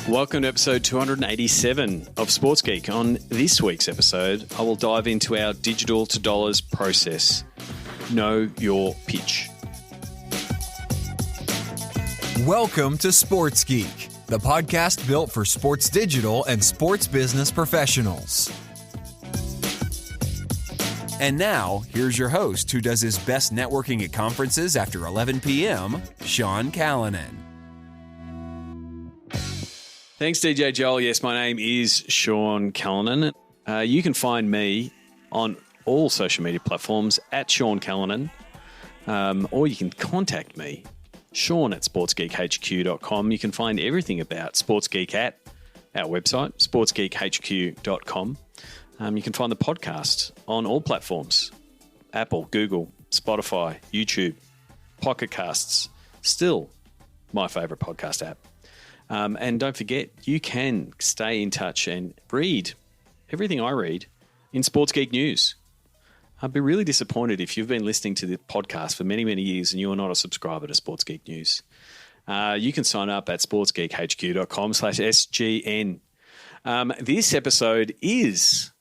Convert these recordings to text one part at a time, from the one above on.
Welcome to episode 287 of Sports Geek. On this week's episode, I will dive into our digital to dollars process. Know your pitch. Welcome to Sports Geek, the podcast built for sports digital and sports business professionals. And now, here's your host who does his best networking at conferences after 11 p.m., Sean Callanan. Thanks, DJ Joel. Yes, my name is Sean Callanan. You can find me on all social media platforms at Sean Callanan, or you can contact me, Sean at sportsgeekhq.com. You can find everything about Sports Geek at our website, sportsgeekhq.com. You can find the podcast on all platforms, Apple, Google, Spotify, YouTube, Pocket Casts, still my favourite podcast app. And don't forget, you can stay in touch and read everything I read in Sports Geek News. I'd be really disappointed if you've been listening to the podcast for many, many years and you are not a subscriber to Sports Geek News. You can sign up at sportsgeekhq.com/SGN. This episode is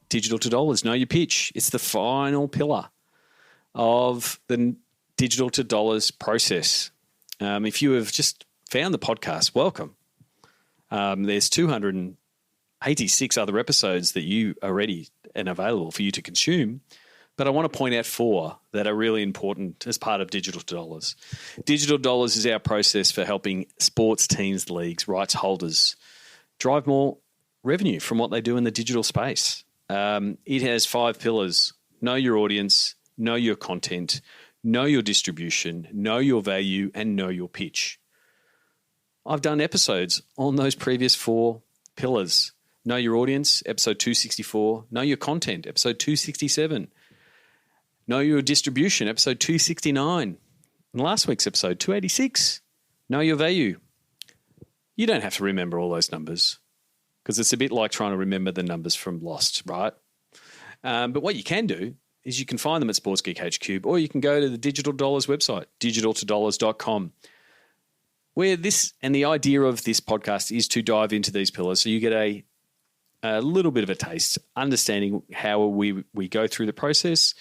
Digital to Dollars, Know Your Pitch. It's the final pillar of the Digital to Dollars process. If you have just found the podcast, welcome. There's 286 other episodes that you are ready and available for you to consume, but I want to point out 4 that are really important as part of Digital to Dollars. Digital Dollars is our process for helping sports teams, leagues, rights holders drive more revenue from what they do in the digital space. It has 5 pillars: know your audience, know your content, know your distribution, know your value, and know your pitch. I've done episodes on those previous 4 pillars. Know your audience, episode 264. Know your content, episode 267. Know your distribution, episode 269. And last week's episode, 286. Know your value. You don't have to remember all those numbers because it's a bit like trying to remember the numbers from Lost, right? But what you can do is you can find them at Sports Geek HQ, or you can go to the Digital Dollars website, digitaltodollars.com. Where this and the idea of this podcast is to dive into these pillars so you get a little bit of a taste, understanding how we go through the process,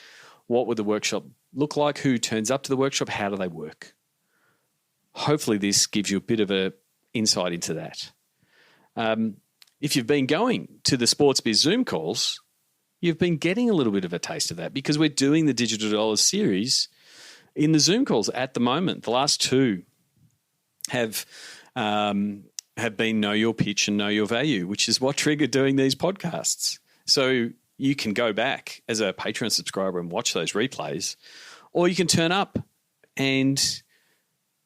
what would the workshop look like, who turns up to the workshop, how do they work. Hopefully this gives you a bit of a insight into that. If you've been going to the Sports Biz Zoom calls, you've been getting a little bit of a taste of that because we're doing the Digital Dollars series in the Zoom calls at the moment. The last 2 have been Know Your Pitch and Know Your Value, which is what triggered doing these podcasts. So you can go back as a Patreon subscriber and watch those replays, or you can turn up and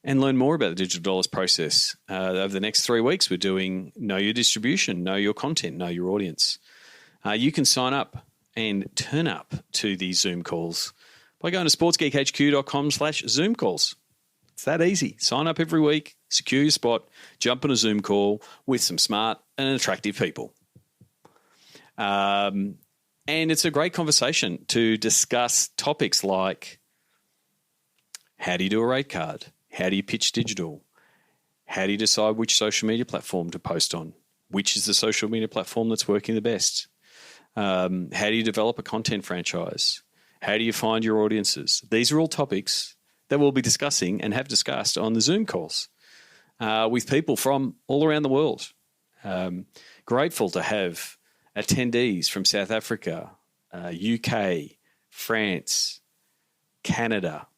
learn more about the Digital Dollars process. Over the next 3 weeks, we're doing Know Your Distribution, Know Your Content, Know Your Audience. You can sign up and turn up to these Zoom calls by going to sportsgeekhq.com/Zoom calls. It's that easy. Sign up every week, secure your spot, jump on a Zoom call with some smart and attractive people. And it's a great conversation to discuss topics like how do you do a rate card? How do you pitch digital? How do you decide which social media platform to post on? Which is the social media platform that's working the best? How do you develop a content franchise? How do you find your audiences? These are all topics that we'll be discussing and have discussed on the Zoom calls with people from all around the world. Grateful to have attendees from South Africa, UK, France, Canada,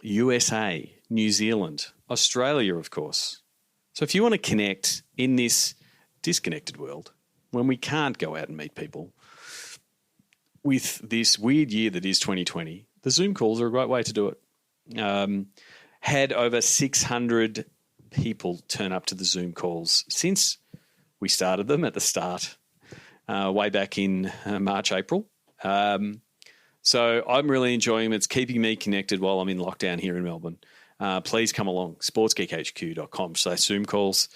USA, New Zealand, Australia, of course. So if you want to connect in this disconnected world, when we can't go out and meet people, with this weird year that is 2020, the Zoom calls are a great way to do it. Had over 600 people turn up to the Zoom calls since we started them at the start, way back in March, April. So I'm really enjoying them. It's keeping me connected while I'm in lockdown here in Melbourne. Please come along, sportsgeekhq.com/Zoom calls.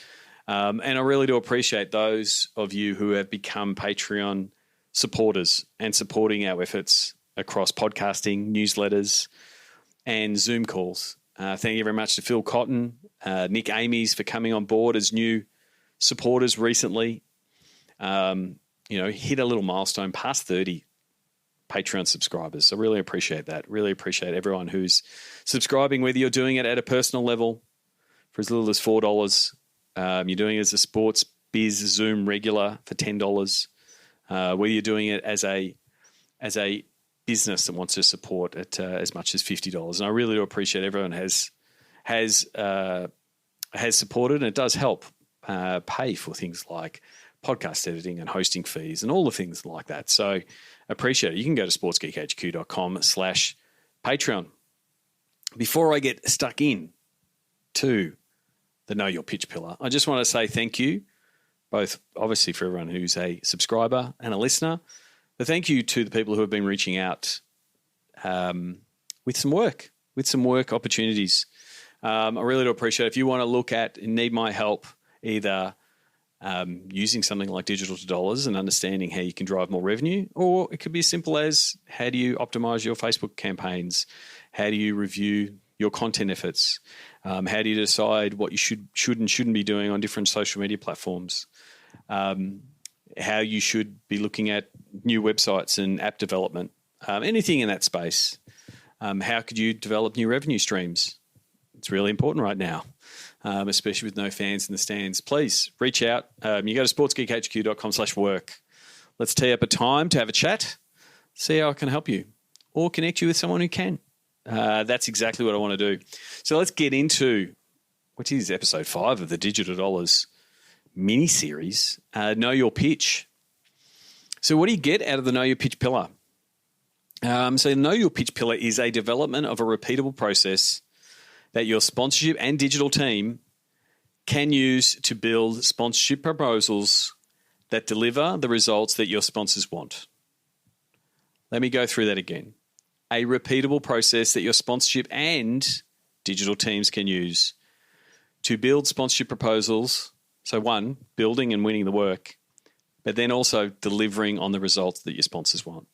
And I really do appreciate those of you who have become Patreon supporters and supporting our efforts across podcasting, newsletters, and Zoom calls. Thank you very much to Phil Cotton, Nick Amies for coming on board as new supporters recently. Hit a little milestone past 30 Patreon subscribers. So really appreciate that. Really appreciate everyone who's subscribing, whether you're doing it at a personal level for as little as $4. You're doing it as a Sports Biz Zoom regular for $10. Whether you're doing it as a business that wants to support at as much as $50. And I really do appreciate everyone has supported, and it does help pay for things like podcast editing and hosting fees and all the things like that. So appreciate it. You can go to sportsgeekhq.com/Patreon. Before I get stuck in to the Know Your Pitch pillar, I just want to say thank you, both obviously for everyone who's a subscriber and a listener, but thank you to the people who have been reaching out with some work opportunities. I really do appreciate it. If you want to look at and need my help, either using something like Digital to Dollars and understanding how you can drive more revenue, or it could be as simple as how do you optimize your Facebook campaigns? How do you review your content efforts? How do you decide what you should and shouldn't be doing on different social media platforms? How you should be looking at new websites and app development, anything in that space. How could you develop new revenue streams? It's really important right now, especially with no fans in the stands. Please reach out. You go to sportsgeekhq.com/work. Let's tee up a time to have a chat, see how I can help you or connect you with someone who can. That's exactly what I want to do. So let's get into what is episode 5 of the Digital Dollars mini-series, Know Your Pitch. So what do you get out of the Know Your Pitch pillar? So the Know Your Pitch pillar is a development of a repeatable process that your sponsorship and digital team can use to build sponsorship proposals that deliver the results that your sponsors want. Let me go through that again. A repeatable process that your sponsorship and digital teams can use to build sponsorship proposals. So one, building and winning the work, but then also delivering on the results that your sponsors want.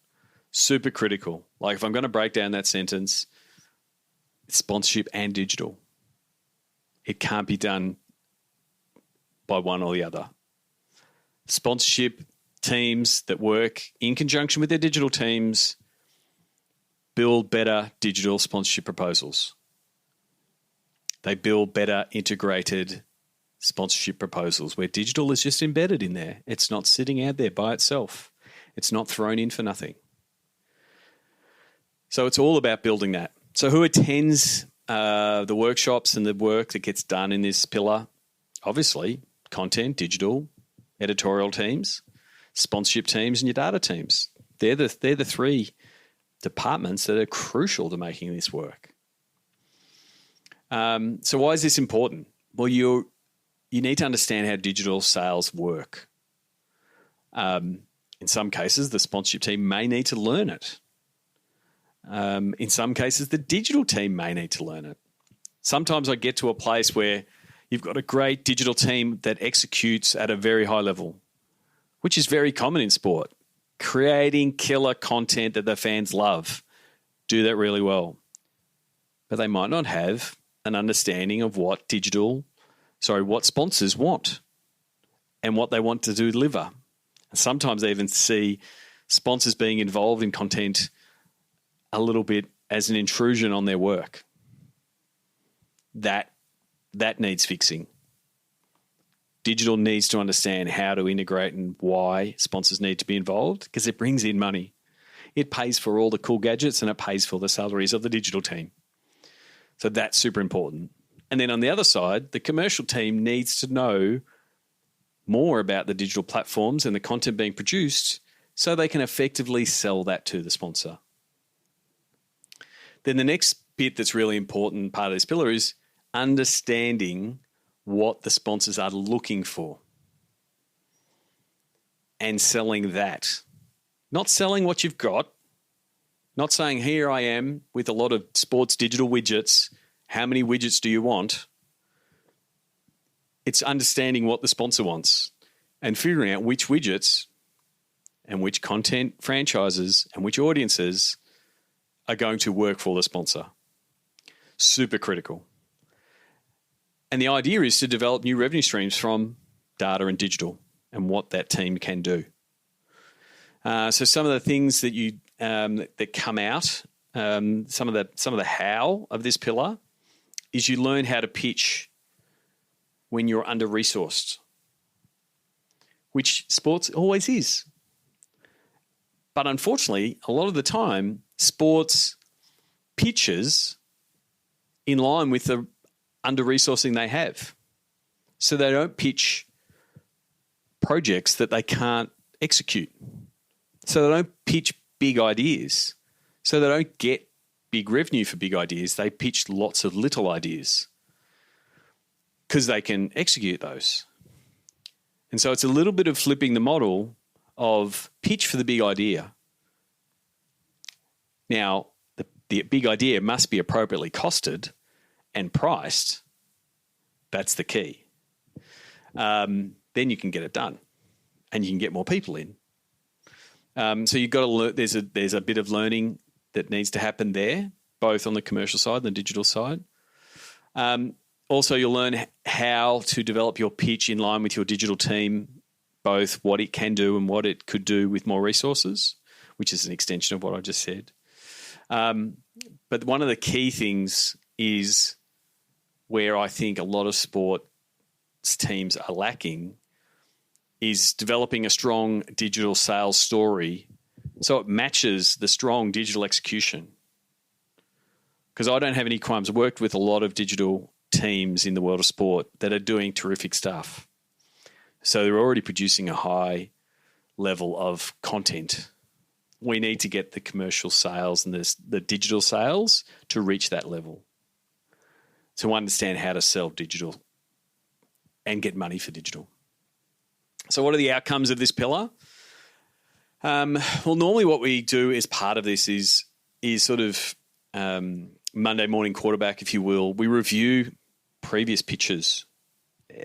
Super critical. Like if I'm going to break down that sentence, it's sponsorship and digital. It can't be done by one or the other. Sponsorship teams that work in conjunction with their digital teams build better digital sponsorship proposals. They build better integrated sponsorship proposals where digital is just embedded in there. It's not sitting out there by itself. It's not thrown in for nothing. So it's all about building that. So who attends the workshops and the work that gets done in this pillar? Obviously, content, digital, editorial teams, sponsorship teams, and your data teams. They're the 3 departments that are crucial to making this work. So why is this important? Well, you need to understand how digital sales work. In some cases, the sponsorship team may need to learn it. In some cases, the digital team may need to learn it. Sometimes I get to a place where you've got a great digital team that executes at a very high level, which is very common in sport. Creating killer content that the fans love, do that really well. But they might not have an understanding of what sponsors want and what they want to deliver. And sometimes they even see sponsors being involved in content a little bit as an intrusion on their work. That needs fixing. Digital needs to understand how to integrate and why sponsors need to be involved because it brings in money. It pays for all the cool gadgets and it pays for the salaries of the digital team. So that's super important. And then on the other side, the commercial team needs to know more about the digital platforms and the content being produced so they can effectively sell that to the sponsor. Then the next bit that's really important part of this pillar is understanding what the sponsors are looking for and selling that. Not selling what you've got, not saying here I am with a lot of sports digital widgets. How many widgets do you want? It's understanding what the sponsor wants and figuring out which widgets and which content franchises and which audiences are going to work for the sponsor. Super critical. And the idea is to develop new revenue streams from data and digital and what that team can do. So some of the things that you that come out, some of the how of this pillar is you learn how to pitch when you're under-resourced, which sports always is. But unfortunately, a lot of the time, sports pitches in line with the under-resourcing they have. So they don't pitch projects that they can't execute. So they don't pitch big ideas. So they don't get big revenue for big ideas. They pitch lots of little ideas because they can execute those. And so it's a little bit of flipping the model of pitch for the big idea. Now, the big idea must be appropriately costed and priced. That's the key. Then you can get it done and you can get more people in. So you've got to learn, there's a bit of learning that needs to happen there, both on the commercial side and the digital side. Also, you'll learn how to develop your pitch in line with your digital team, both what it can do and what it could do with more resources, which is an extension of what I just said. But one of the key things is where I think a lot of sports teams are lacking is developing a strong digital sales story so it matches the strong digital execution. Because I don't have any qualms. I've worked with a lot of digital teams in the world of sport that are doing terrific stuff. So they're already producing a high level of content. We need to get the commercial sales and the digital sales to reach that level, to understand how to sell digital and get money for digital. So what are the outcomes of this pillar? Well, normally what we do as part of this is sort of Monday morning quarterback, if you will. We review previous pitches,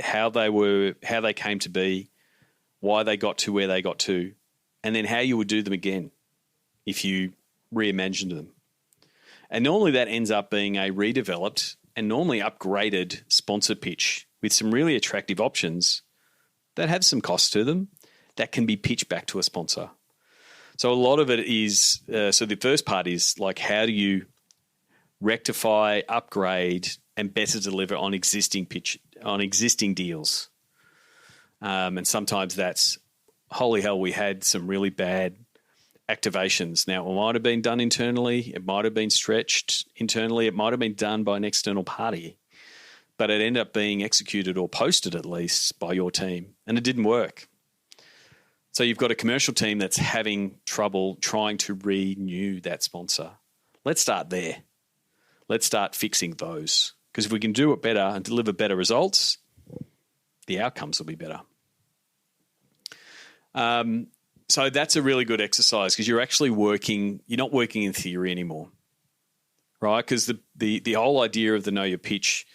how they came to be, why they got to where they got to, and then how you would do them again if you reimagined them. And normally that ends up being a redeveloped and normally upgraded sponsor pitch with some really attractive options that have some cost to them that can be pitched back to a sponsor. So a lot of it is, so the first part is like, how do you rectify, upgrade, and better deliver on existing deals? And sometimes that's, holy hell, we had some really bad activations. Now, it might have been done internally. It might have been stretched internally. It might have been done by an external party, but it ended up being executed or posted at least by your team, and it didn't work. So you've got a commercial team that's having trouble trying to renew that sponsor. Let's start there. Let's start fixing those, because if we can do it better and deliver better results, the outcomes will be better. So that's a really good exercise, because you're actually working, you're not working in theory anymore, right? Because the whole idea of the Know Your Pitch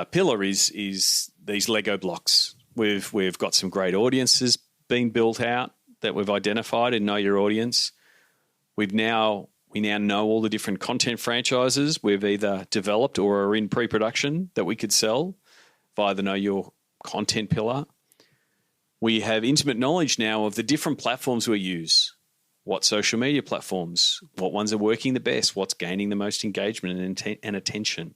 pillar is these Lego blocks. We've got some great audiences being built out that we've identified and Know Your Audience. We now know all the different content franchises we've either developed or are in pre-production that we could sell via the Know Your Content pillar. We have intimate knowledge now of the different platforms we use, what social media platforms, what ones are working the best, what's gaining the most engagement and attention.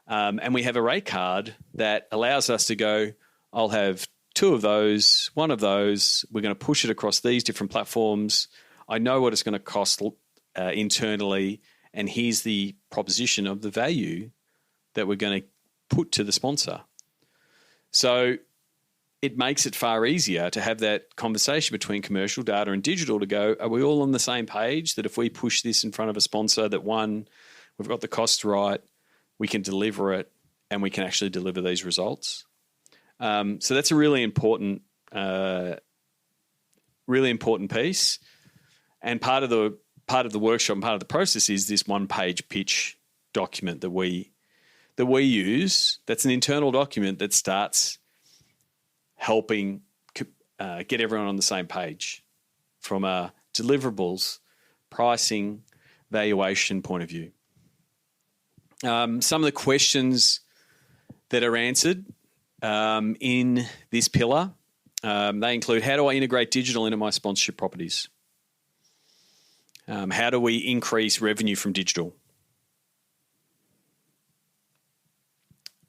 And we have a rate card that allows us to go, I'll have 2 of those, 1 of those, we're going to push it across these different platforms. I know what it's going to cost internally, and here's the proposition of the value that we're going to put to the sponsor. So it makes it far easier to have that conversation between commercial, data, and digital to go, are we all on the same page that if we push this in front of a sponsor, that one, we've got the costs right, we can deliver it, and we can actually deliver these results? So that's a really important piece. And part of the workshop and part of the process is this 1-page pitch document that we use. That's an internal document that starts helping get everyone on the same page from a deliverables, pricing, valuation point of view. Some of the questions that are answered in this pillar, they include: how do I integrate digital into my sponsorship properties? How do we increase revenue from digital?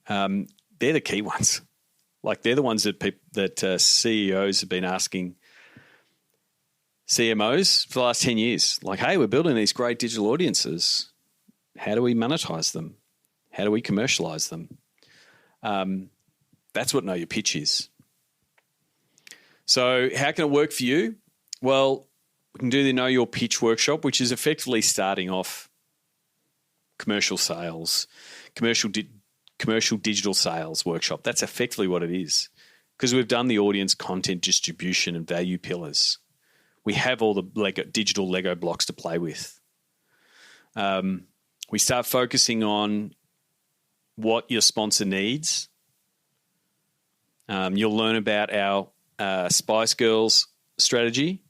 They're the key ones. Like, they're the ones that CEOs have been asking CMOs for the last 10 years. Like, hey, we're building these great digital audiences. How do we monetize them? How do we commercialize them? That's what Know Your Pitch is. So how can it work for you? Well, we can do the Know Your Pitch workshop, which is effectively starting off commercial sales, commercial digital sales workshop. That's effectively what it is, because we've done the audience, content, distribution, and value pillars. We have all the digital Lego blocks to play with. We start focusing on what your sponsor needs. You'll learn about our Spice Girls strategy.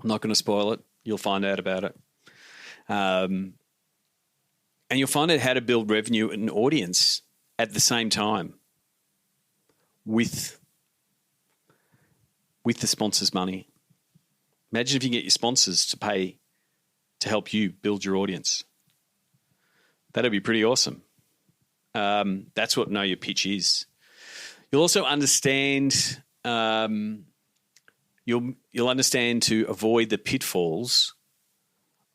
I'm not going to spoil it. You'll find out about it. And you'll find out how to build revenue and audience at the same time with the sponsor's money. Imagine if you can get your sponsors to pay to help you build your audience. That'd be pretty awesome. That's what Know Your Pitch is. You'll also understand. You'll understand to avoid the pitfalls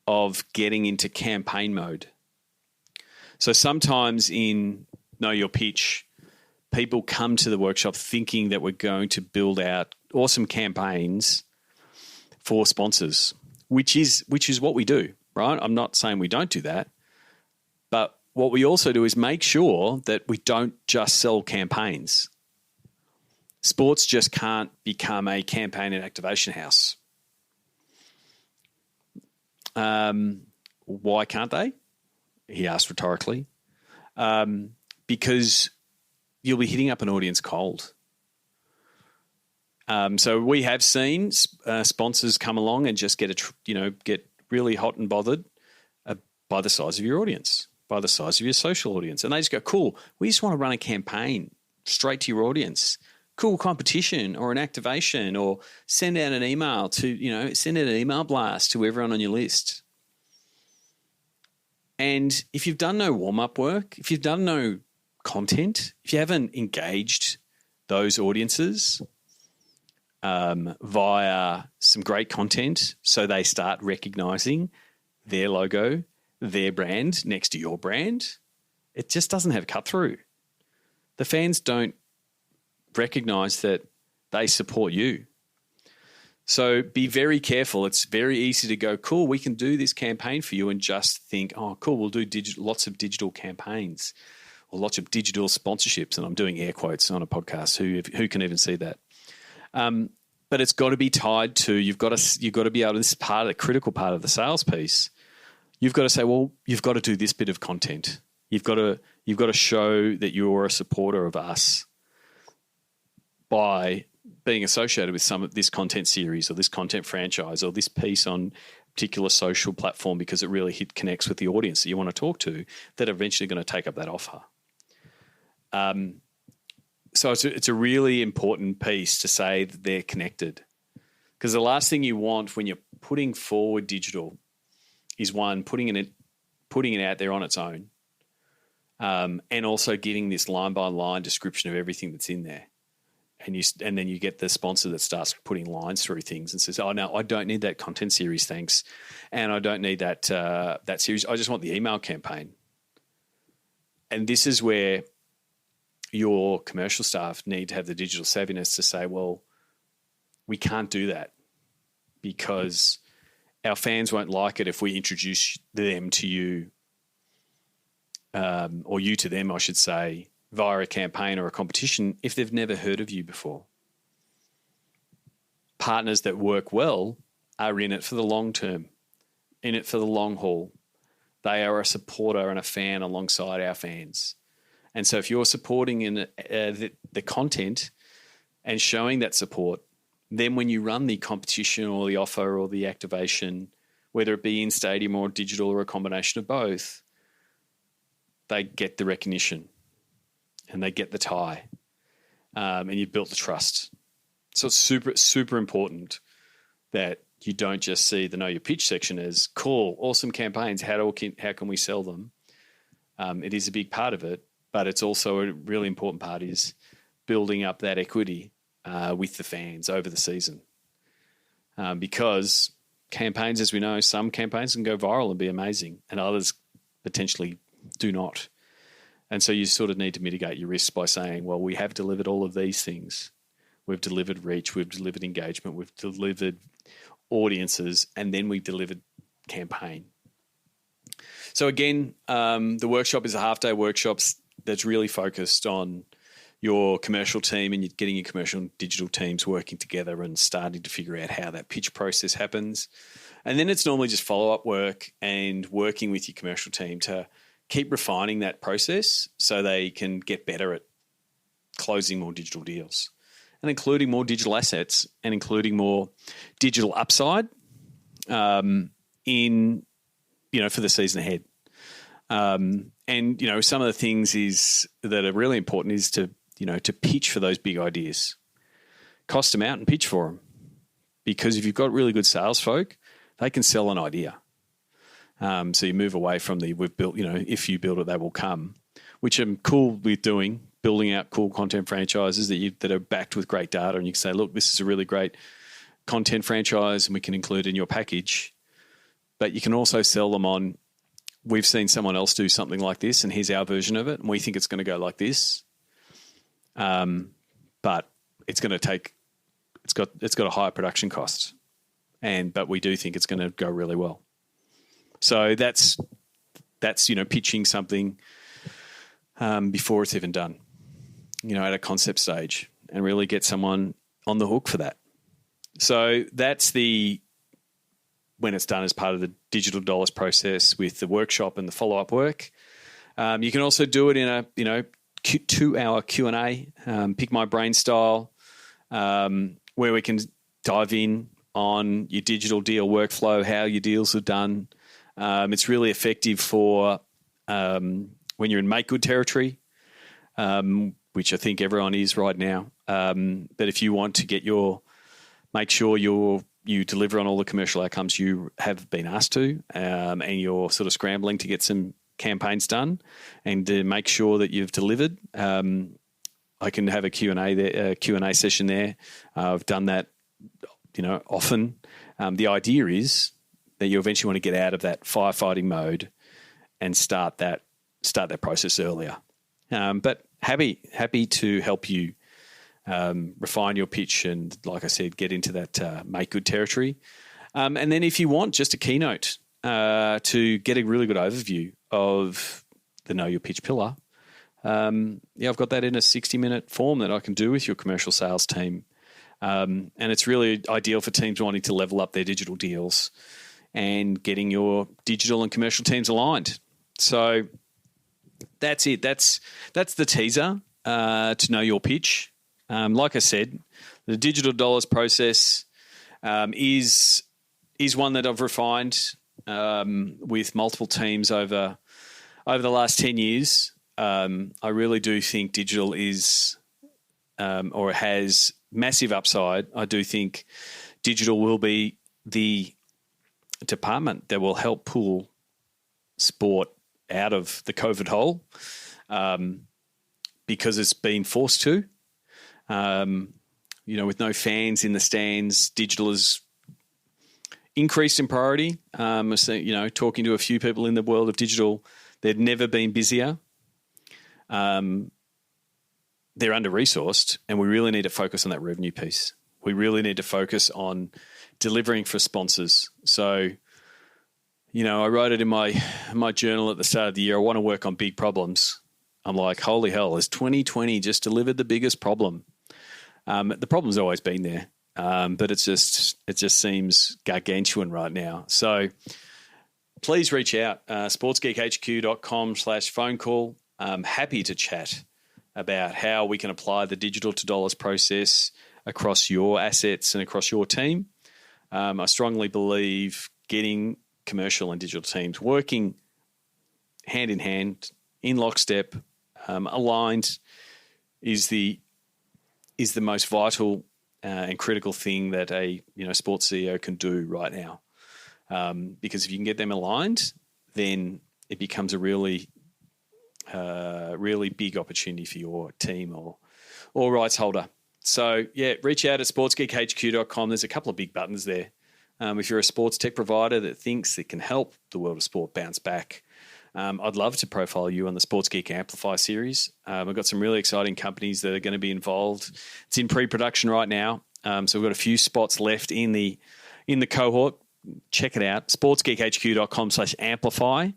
of getting into campaign mode. So sometimes in Know Your Pitch, people come to the workshop thinking that we're going to build out awesome campaigns for sponsors, which is what we do, right? I'm not saying we don't do that, but what we also do is make sure that we don't just sell campaigns. Sports just can't become a campaign and activation house. Why can't they? He asked rhetorically. Because you'll be hitting up an audience cold. So we have seen sponsors come along and just get really hot and bothered by the size of your audience, by the size of your social audience, and they just go, "Cool, we just want to run a campaign straight to your audience." Cool competition or an activation, or send out an email send out an email blast to everyone on your list. And if you've done no warm-up work, if you've done no content, if you haven't engaged those audiences via some great content so they start recognizing their logo, their brand next to your brand, it just doesn't have cut through. The fans don't recognize that they support you. So be very careful. It's very easy to go, cool, we can do this campaign for you, and just think, oh, cool, we'll do lots of digital campaigns or lots of digital sponsorships. And I'm doing air quotes on a podcast. Who can even see that? But it's got to be tied to, you've got to be able to, this is part of the critical part of the sales piece. You've got to say, well, you've got to do this bit of content. You've got to show that you're a supporter of us by being associated with some of this content series or this content franchise or this piece on a particular social platform, because it really connects with the audience that you want to talk to, that are eventually going to take up that offer. So it's a really important piece to say that they're connected, because the last thing you want when you're putting forward digital is, one, putting it out there on its own, and also giving this line by line description of everything that's in there. And then you get the sponsor that starts putting lines through things and says, "Oh no, I don't need that content series, thanks, and I don't need that series. I just want the email campaign." And this is where your commercial staff need to have the digital savviness to say, "Well, we can't do that because our fans won't like it if we introduce them to you, or you to them, I should say, via a campaign or a competition if they've never heard of you before." Partners that work well are in it for the long term, in it for the long haul. They are a supporter and a fan alongside our fans. And so if you're supporting in the content and showing that support, then when you run the competition or the offer or the activation, whether it be in stadium or digital or a combination of both, they get the recognition and they get the tie, and you've built the trust. So it's super, super important that you don't just see the Know Your Pitch section as cool, awesome campaigns. How can we sell them? It is a big part of it, but it's also a really important part is building up that equity with the fans over the season. Because campaigns, as we know, some campaigns can go viral and be amazing, and others potentially do not. And so you sort of need to mitigate your risks by saying, well, we have delivered all of these things. We've delivered reach, we've delivered engagement, we've delivered audiences, and then we've delivered campaign. So again, the workshop is a half-day workshop that's really focused on your commercial team and getting your commercial and digital teams working together and starting to figure out how that pitch process happens. And then it's normally just follow-up work and working with your commercial team to keep refining that process so they can get better at closing more digital deals and including more digital assets and including more digital upside for the season ahead. And some of the things that are really important is to pitch for those big ideas, cost them out and pitch for them. Because if you've got really good sales folk, they can sell an idea. So you move away from we've built, if you build it, they will come, which I'm cool with doing, building out cool content franchises that are backed with great data. And you can say, look, this is a really great content franchise and we can include it in your package. But you can also sell them on, we've seen someone else do something like this and here's our version of it and we think it's going to go like this. But it's going to take, it's got a higher production cost, but we do think it's going to go really well. So that's pitching something before it's even done, at a concept stage, and really get someone on the hook for that. So that's when it's done as part of the digital dollars process with the workshop and the follow-up work. You can also do it in a 2-hour Q&A, pick my brain style, where we can dive in on your digital deal workflow, how your deals are done. It's really effective for when you're in make good territory, which I think everyone is right now. But if you want to make sure you deliver on all the commercial outcomes you have been asked to, and you're sort of scrambling to get some campaigns done and to make sure that you've delivered, I can have a Q&A session there. I've done that, often. The idea is that you eventually want to get out of that firefighting mode and start that process earlier. But happy to help you refine your pitch and, like I said, get into that make good territory. And then if you want just a keynote to get a really good overview of the Know Your Pitch pillar, I've got that in a 60-minute form that I can do with your commercial sales team. And it's really ideal for teams wanting to level up their digital deals and getting your digital and commercial teams aligned. So that's it. That's the teaser to Know Your Pitch. Like I said, the digital dollars process is one that I've refined with multiple teams over the last 10 years. I really do think digital is or has massive upside. I do think digital will be the department that will help pull sport out of the COVID hole because it's been forced to. With no fans in the stands, digital is increased in priority. So, talking to a few people in the world of digital, they've never been busier. They're under-resourced, and we really need to focus on that revenue piece. We really need to focus on delivering for sponsors. So, I wrote it in my journal at the start of the year. I want to work on big problems. I'm like, holy hell, has 2020 just delivered the biggest problem? The problem's always been there, but it just seems gargantuan right now. So please reach out, sportsgeekhq.com/phone call. I'm happy to chat about how we can apply the digital to dollars process across your assets and across your team. I strongly believe getting commercial and digital teams working hand in hand in lockstep, aligned, is the most vital and critical thing that a sports CEO can do right now. Because if you can get them aligned, then it becomes a really big opportunity for your team or rights holder. So, yeah, reach out at sportsgeekhq.com. There's a couple of big buttons there. If you're a sports tech provider that thinks it can help the world of sport bounce back, I'd love to profile you on the Sports Geek Amplify series. We've got some really exciting companies that are going to be involved. It's in pre-production right now. So we've got a few spots left in the cohort. Check it out, sportsgeekhq.com/amplify.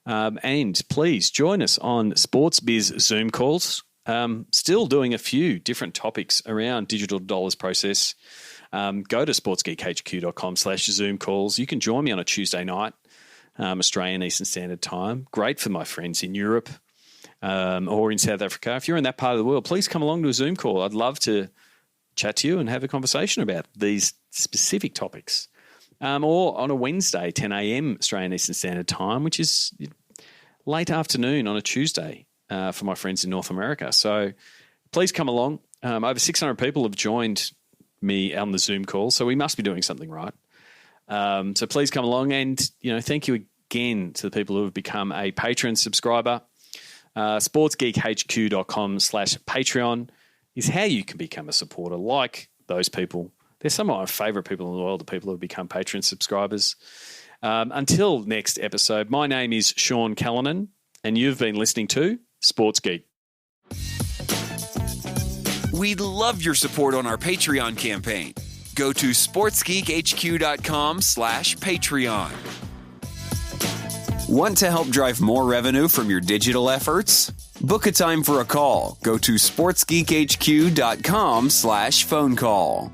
And please join us on Sports Biz Zoom calls. Still doing a few different topics around digital dollars process. Go to sportsgeekhq.com/Zoom calls. You can join me on a Tuesday night, Australian Eastern Standard Time. Great for my friends in Europe or in South Africa. If you're in that part of the world, please come along to a Zoom call. I'd love to chat to you and have a conversation about these specific topics. Or on a Wednesday, 10 a.m. Australian Eastern Standard Time, which is late afternoon on a Tuesday for my friends in North America. So please come along. Over 600 people have joined me on the Zoom call, so we must be doing something right. So please come along, and thank you again to the people who have become a Patreon subscriber. sportsgeekhq.com/Patreon is how you can become a supporter like those people. They're some of my favourite people in the world, the people who have become Patreon subscribers. Until next episode, my name is Sean Callanan, and you've been listening to Sports Geek. We'd love your support on our Patreon campaign. Go to sportsgeekhq.com/Patreon. Want to help drive more revenue from your digital efforts? Book a time for a call. Go to sportsgeekhq.com/phone call.